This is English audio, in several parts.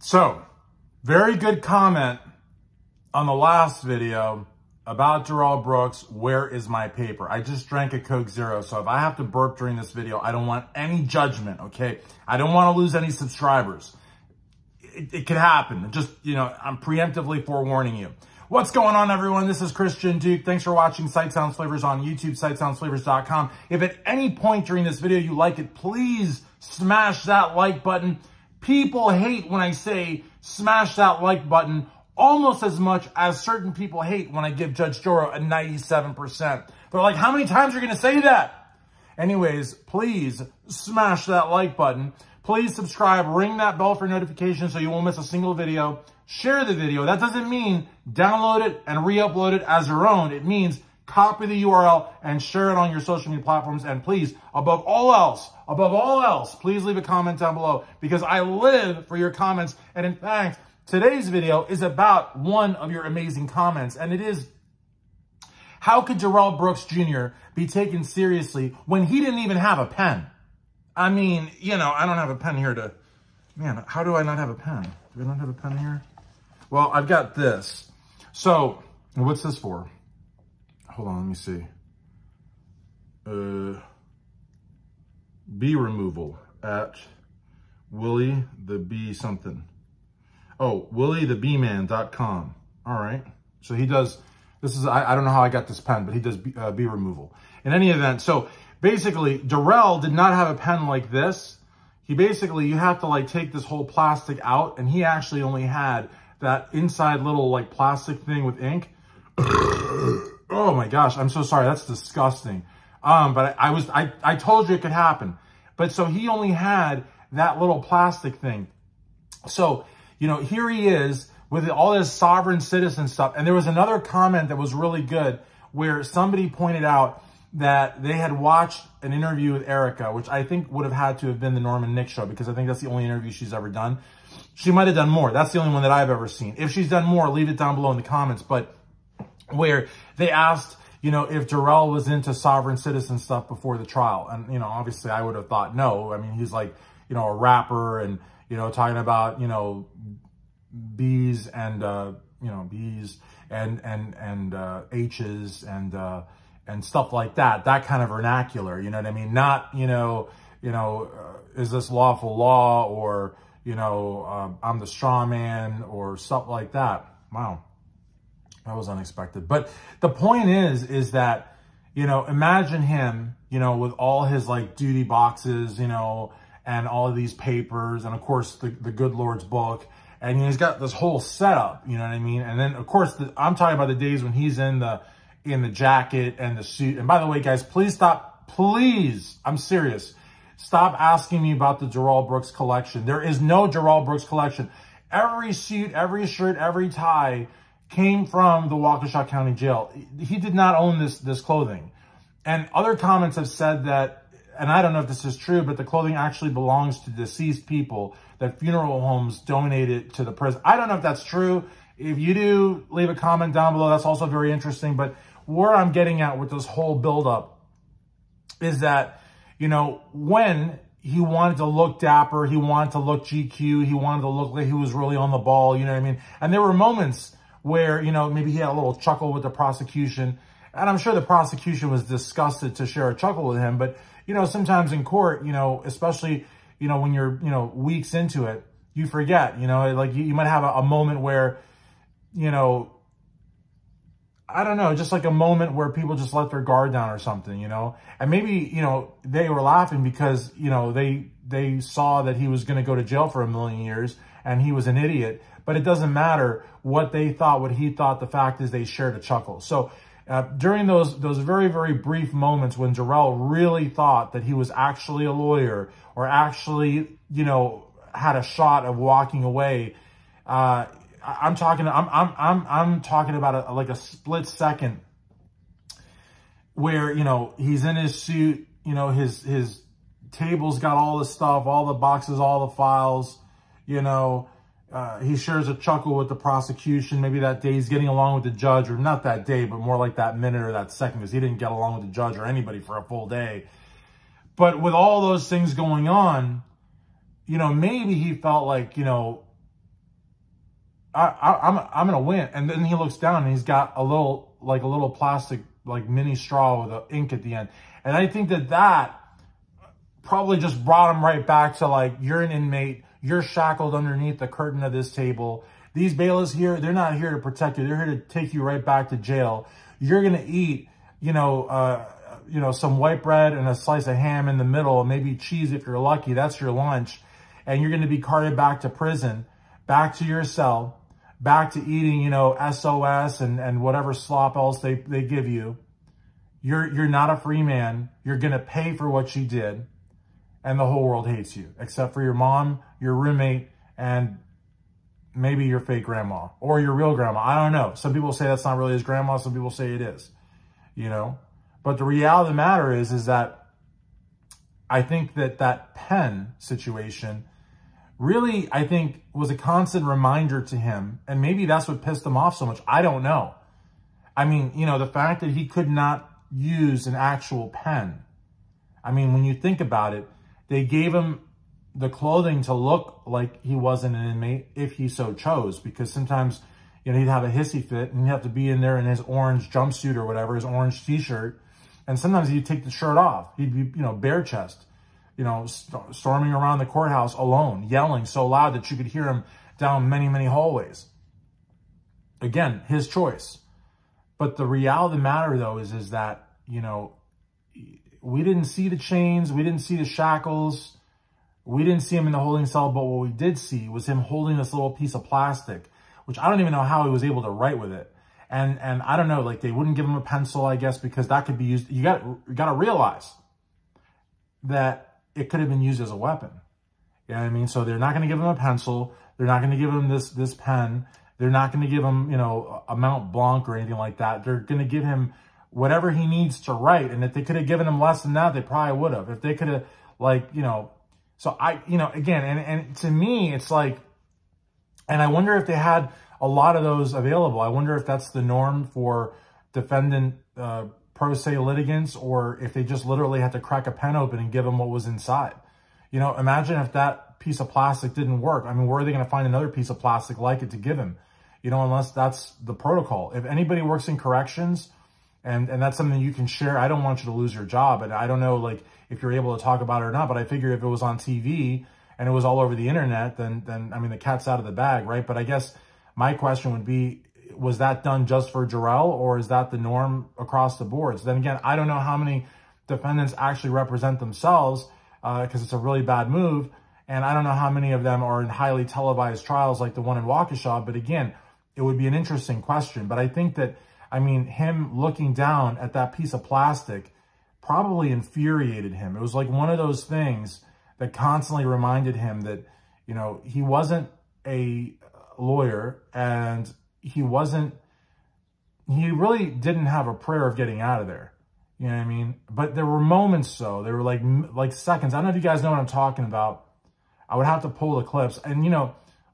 So, very good comment on the last video about Darrell Brooks. Where is my paper? I just drank a Coke Zero, so if I have to burp during this video, I don't want any judgment, okay? I don't want to lose any subscribers. It could happen. Just, I'm preemptively forewarning you. What's going on, everyone? This is Christian Duke. Thanks for watching Sight Sounds Flavors on YouTube, sightsoundsflavors.com. If at any point during this video you like it, please smash that like button. People hate when I say smash that like button almost as much as certain people hate when I give Judge Joro a 97%. They're like, how many times are you going to say that? Anyways, please smash that like button. Please subscribe, ring that bell for notifications so you won't miss a single video. Share the video. That doesn't mean download it and re-upload it as your own. It means copy the URL and share it on your social media platforms. And please, above all else, please leave a comment down below because I live for your comments. And in fact, today's video is about one of your amazing comments. And it is, how could Darrell Brooks Jr. be taken seriously when he didn't even have a pen? I mean, I don't have a pen here to, man, how do I not have a pen? Do I not have a pen here? Well, I've got this. So, what's this for? Hold on, let me see. Bee removal at Willie the Bee something. Oh, WillieTheBeeman.com. All right. So he does, this is, I don't know how I got this pen, but he does bee removal. In any event, so basically, Darrell did not have a pen like this. He basically, you have to like take this whole plastic out, and he actually only had that inside little like plastic thing with ink. Oh my gosh, I'm so sorry. That's disgusting. But I told you it could happen. But so he only had that little plastic thing. So, here he is with all this sovereign citizen stuff. And there was another comment that was really good where somebody pointed out that they had watched an interview with Erica, which I think would have had to have been the Norman Nick show, because I think that's the only interview she's ever done. She might have done more. That's the only one that I've ever seen. If she's done more, leave it down below in the comments. But where they asked, if Darrell was into sovereign citizen stuff before the trial. And, obviously I would have thought no. I mean, he's like, a rapper and, talking about, bees and, bees and H's and stuff like that kind of vernacular, you know what I mean? Not, is this lawful law or, I'm the straw man or stuff like that. Wow. That was unexpected. But the point is that, imagine him, with all his like duty boxes, and all of these papers and of course the good Lord's book. And he's got this whole setup, you know what I mean? And then of course, I'm talking about the days when he's in the jacket and the suit. And by the way, guys, please stop. Please, I'm serious. Stop asking me about the Darrell Brooks collection. There is no Darrell Brooks collection. Every suit, every shirt, every tie came from the Waukesha County Jail. He did not own this clothing. And other comments have said that, and I don't know if this is true, but the clothing actually belongs to deceased people, that funeral homes donated to the prison. I don't know if that's true. If you do, leave a comment down below. That's also very interesting. But where I'm getting at with this whole buildup is that, when he wanted to look dapper, he wanted to look GQ, he wanted to look like he was really on the ball, you know what I mean? And there were moments where, maybe he had a little chuckle with the prosecution. And I'm sure the prosecution was disgusted to share a chuckle with him. But, sometimes in court, especially, when you're, weeks into it, you forget, like you might have a moment where, I don't know, just like a moment where people just let their guard down or something, and maybe, they were laughing because, they saw that he was going to go to jail for 1 million years and he was an idiot, but it doesn't matter what they thought, what he thought. The fact is they shared a chuckle. So during those very, very brief moments when Darrell really thought that he was actually a lawyer or actually, had a shot of walking away, I'm talking about like a split second where, he's in his suit, his table's got all the stuff, all the boxes, all the files, he shares a chuckle with the prosecution. Maybe that day he's getting along with the judge, or not that day, but more like that minute or that second, because he didn't get along with the judge or anybody for a full day. But with all those things going on, maybe he felt like, I'm going to win. And then he looks down and he's got a little plastic, like mini straw with the ink at the end. And I think that probably just brought him right back to like, you're an inmate. You're shackled underneath the curtain of this table. These bailiffs here, they're not here to protect you. They're here to take you right back to jail. You're going to eat, some white bread and a slice of ham in the middle, maybe cheese if you're lucky. That's your lunch. And you're going to be carted back to prison, back to your cell, back to eating, SOS and whatever slop else they give you. You're not a free man. You're going to pay for what you did. And the whole world hates you, except for your mom, your roommate, and maybe your fake grandma or your real grandma. I don't know. Some people say that's not really his grandma. Some people say it is, But the reality of the matter is that I think that pen situation really, I think, was a constant reminder to him. And maybe that's what pissed him off so much. I don't know. I mean, the fact that he could not use an actual pen. I mean, when you think about it, they gave him the clothing to look like he wasn't an inmate if he so chose, because sometimes, he'd have a hissy fit and he'd have to be in there in his orange jumpsuit or whatever, his orange t-shirt. And sometimes he'd take the shirt off. He'd be, bare chest, storming around the courthouse alone, yelling so loud that you could hear him down many, many hallways. Again, his choice. But the reality of the matter, though, is that, we didn't see the chains. We didn't see the shackles. We didn't see him in the holding cell. But what we did see was him holding this little piece of plastic, which I don't even know how he was able to write with it. And I don't know, like they wouldn't give him a pencil, I guess, because that could be used. You got to realize that it could have been used as a weapon. You know what I mean? So they're not going to give him a pencil. They're not going to give him this pen. They're not going to give him, a Mount Blanc or anything like that. They're going to give him whatever he needs to write. And if they could have given him less than that, they probably would have. If they could have, so again, and to me, it's like, and I wonder if they had a lot of those available. I wonder if that's the norm for defendant pro se litigants, or if they just literally had to crack a pen open and give them what was inside. Imagine if that piece of plastic didn't work. I mean, where are they going to find another piece of plastic like it to give him? Unless that's the protocol. If anybody works in corrections, and that's something you can share. I don't want you to lose your job. And I don't know, like, if you're able to talk about it or not, but I figure if it was on TV and it was all over the internet, then I mean, the cat's out of the bag, right? But I guess my question would be, was that done just for Darrell, or is that the norm across the board? So then again, I don't know how many defendants actually represent themselves, because it's a really bad move. And I don't know how many of them are in highly televised trials like the one in Waukesha. But again, it would be an interesting question. But I think that, I mean, him looking down at that piece of plastic probably infuriated him. It was like one of those things that constantly reminded him that, he wasn't a lawyer, and he really didn't have a prayer of getting out of there. You know what I mean? But there were moments, though. There were like seconds. I don't know if you guys know what I'm talking about. I would have to pull the clips. And,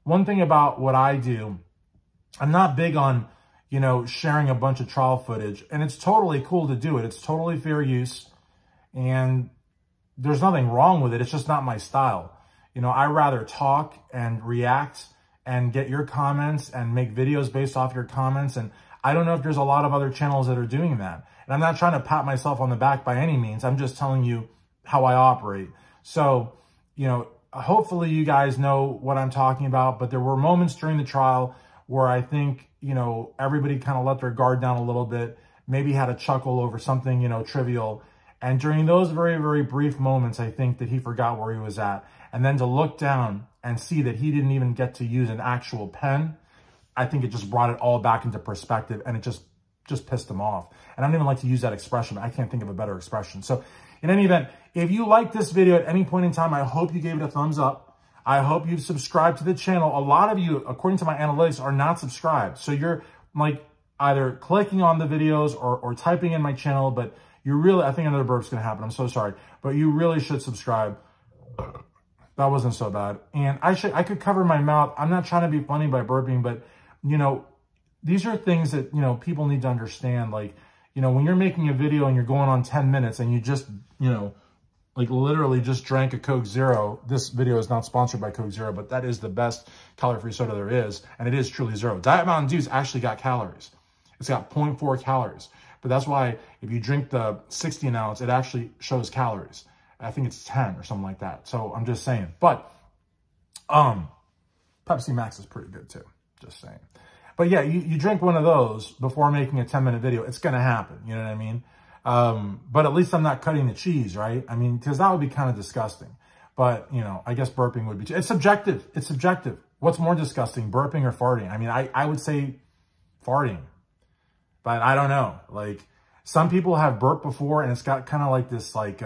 one thing about what I do, I'm not big on, sharing a bunch of trial footage. And it's totally cool to do it. It's totally fair use. And there's nothing wrong with it. It's just not my style. I rather talk and react and get your comments and make videos based off your comments. And I don't know if there's a lot of other channels that are doing that. And I'm not trying to pat myself on the back by any means. I'm just telling you how I operate. So, hopefully you guys know what I'm talking about. But there were moments during the trial where I think, everybody kind of let their guard down a little bit, maybe had a chuckle over something, trivial. And during those very, very brief moments, I think that he forgot where he was at. And then to look down and see that he didn't even get to use an actual pen, I think it just brought it all back into perspective, and it just pissed him off. And I don't even like to use that expression. I can't think of a better expression. So in any event, if you liked this video at any point in time, I hope you gave it a thumbs up. I hope you've subscribed to the channel. A lot of you, according to my analytics, are not subscribed. So you're like either clicking on the videos or typing in my channel, but you really, I think another burp's going to happen. I'm so sorry, but you really should subscribe. That wasn't so bad. And I could cover my mouth. I'm not trying to be funny by burping, but these are things that, people need to understand. Like, when you're making a video and you're going on 10 minutes and you just, like literally just drank a Coke Zero. This video is not sponsored by Coke Zero, but that is the best calorie-free soda there is. And it is truly zero. Diet Mountain Dew's actually got calories. It's got 0.4 calories. But that's why if you drink the 16 ounce, it actually shows calories. I think it's 10 or something like that. So I'm just saying. But Pepsi Max is pretty good too. Just saying. But yeah, you drink one of those before making a 10-minute video. It's going to happen. You know what I mean? But at least I'm not cutting the cheese, right? I mean, because that would be kind of disgusting. But, you know, I guess burping would be too. It's subjective. It's subjective. What's more disgusting, burping or farting? I mean, I would say farting. But I don't know. Like, some people have burped before, and it's got kind of like this, like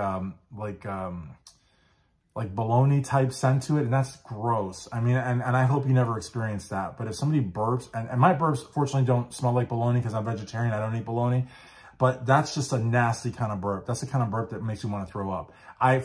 bologna type scent to it, and that's gross. I mean, and I hope you never experience that. But if somebody burps, and my burps fortunately don't smell like bologna because I'm vegetarian, I don't eat bologna. But that's just a nasty kind of burp. That's the kind of burp that makes you want to throw up.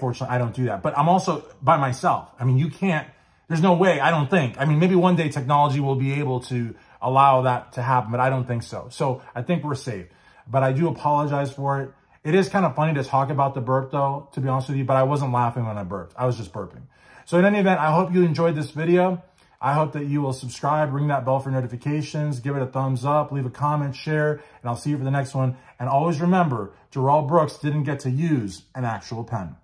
Fortunately, I don't do that. But I'm also by myself. I mean, you can't, there's no way, I don't think. I mean, maybe one day technology will be able to allow that to happen, but I don't think so. So I think we're safe. But I do apologize for it. It is kind of funny to talk about the burp though, to be honest with you, but I wasn't laughing when I burped. I was just burping. So in any event, I hope you enjoyed this video. I hope that you will subscribe, ring that bell for notifications, give it a thumbs up, leave a comment, share, and I'll see you for the next one. And always remember, Darrell Brooks didn't get to use an actual pen.